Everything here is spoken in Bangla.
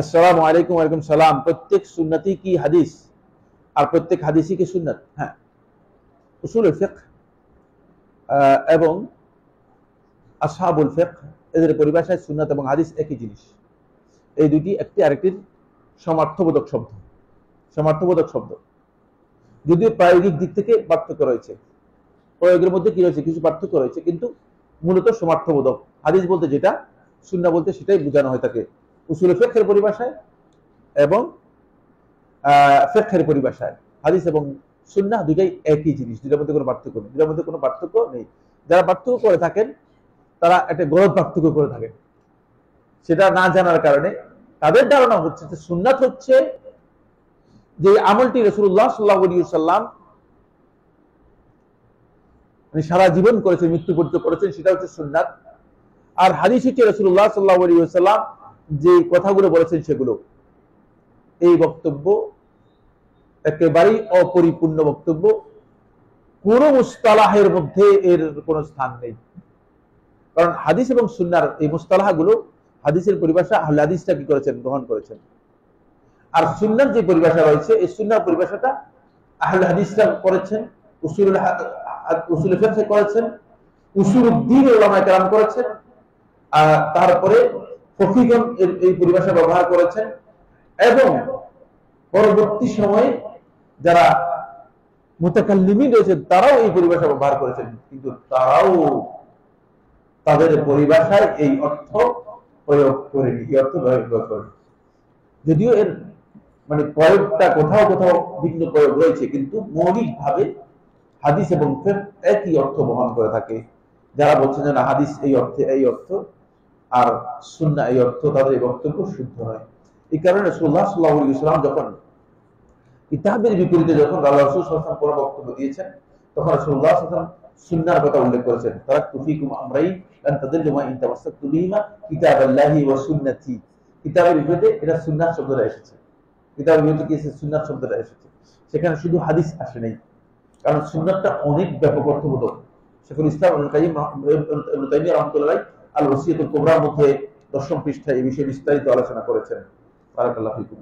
আসসালামু আলাইকুম। ওয়ালাইকুম সালাম। প্রত্যেক সুন্নতি কি হাদিস আর প্রত্যেক হাদিসই কি সুন্নাত? হ্যাঁ, উসুলুল ফিকহ এবং আসহাবুল ফিকহ এদের পরিভাষায় সুন্নাত এবং হাদিস একই জিনিস। এই দুটি একটি আরেকটির সমার্থবোধক শব্দ। সমার্থবোধক শব্দ, যদিও প্রায়োগিক দিক থেকে পার্থক্য রয়েছে, প্রয়োগের মধ্যে কি রয়েছে কিছু পার্থক্য রয়েছে, কিন্তু মূলত সমার্থবোধক। হাদিস বলতে যেটা, সুন্নাহ বলতে সেটাই বোঝানো হয় থাকে উসুল ফিকহের পরিভাষায় এবং ফিকহের পরিভাষায়। হাদিস এবং সুন্নাহ দুটাই একই জিনিস, দুটার মধ্যে কোনো পার্থক্য নেই, দুটার মধ্যে কোনো পার্থক্য নেই। যারা পার্থক্য করে থাকেন তারা একটা গলত পার্থক্য করে থাকেন, সেটা না জানার কারণে। তাদের ধারণা হচ্ছে যে সুন্নাত হচ্ছে যে আমলটি রাসূলুল্লাহ সাল্লাল্লাহু আলাইহি ওয়াসাল্লাম সারা জীবন করেছেন, মৃত্যু পর্যন্ত করেছেন, সেটা হচ্ছে সুন্নাত। আর হাদিস হচ্ছে রাসূলুল্লাহ সাল্লাল্লাহু আলাইহি ওয়াসাল্লাম যে কথাগুলো বলেছেন সেগুলো। এই বক্তব্য একেবারেই অপরিপূর্ণ বক্তব্য, কোন মুস্তালাহের মধ্যে এর কোনো স্থান নেই। কারণ হাদিস এবং সুন্নাহর এই মুস্তালাহগুলো, হাদিসের পরিভাষা আহলে হাদিসরা কি করেছেন, গ্রহণ করেছেন। আর সুন্নাহর যে পরিভাষা রয়েছে, এই সুন্নাহর পরিভাষাটা আহলে হাদিসরা করেছেন, উসুল ফিকহ করেছেন, উসুলুদ্দীন উলামায়ে কেরাম করেছেন, আর তারপরে ফকিহগণ এই পরিভাষা ব্যবহার করেছেন, এবং পরবর্তী সময়ে যারা মুতাকাল্লিমিন রয়েছেন তারাও এই পরিভাষা ব্যবহার করেছেন, কিন্তু তারাও তাদের পরিভাষায় এই অর্থ প্রয়োগ করেনি, এই অর্থ প্রয়োগ করেনি। যদিও এর মানে প্রয়োগটা কোথাও কোথাও ভিন্ন প্রয়োগ রয়েছে, কিন্তু মৌলিকভাবে হাদিস এবং ফিকহ একই অর্থ বহন করে থাকে। যারা বলছেন যে না হাদিস এই অর্থে এই অর্থ আর সুন্নাহ এই অর্থ, তাদের এই বক্তব্য শুদ্ধ নয়। এই কারণে রাসূলুল্লাহ সাল্লাল্লাহু আলাইহি ওয়াসাল্লাম যখন কিতাবের বিপরীতে যখন আল্লাহ রাসূল সাল্লাল্লাহু আলাইহি ওয়াসাল্লাম কোনো বক্তব্য দিয়েছেন, তখন রাসূলুল্লাহ সাল্লাল্লাহু আলাইহি ওয়াসাল্লাম সুন্নাহর কথা উল্লেখ করেছেন। তারাকতু ফীকুম আমরাইন লান তাদিল্লু মা ইন তামাসসাকতু বিহিমা কিতাবাল্লাহি ওয়া সুন্নতি। কিতাবের বিপরীতে এটা সুন্নাহ শব্দটা এসেছে, কিতাবের বিপরীতে কি এসেছে, সুন্নাহ শব্দটা এসেছে। সেখানে শুধু হাদিস আসে নাই, কারণ সুন্নাহটা অনেক ব্যাপক অর্থবোধক। শেখুল ইসলাম ইবনে কাইয়্যিম ইবনে তাইমিয়া রাহমাতুল্লাহ আল ওসিয়াতুল কুবরার মধ্যে 10ম পৃষ্ঠায় এই বিষয়ে বিস্তারিত আলোচনা করেছেন। বারাকাল্লাহু ফীকুম।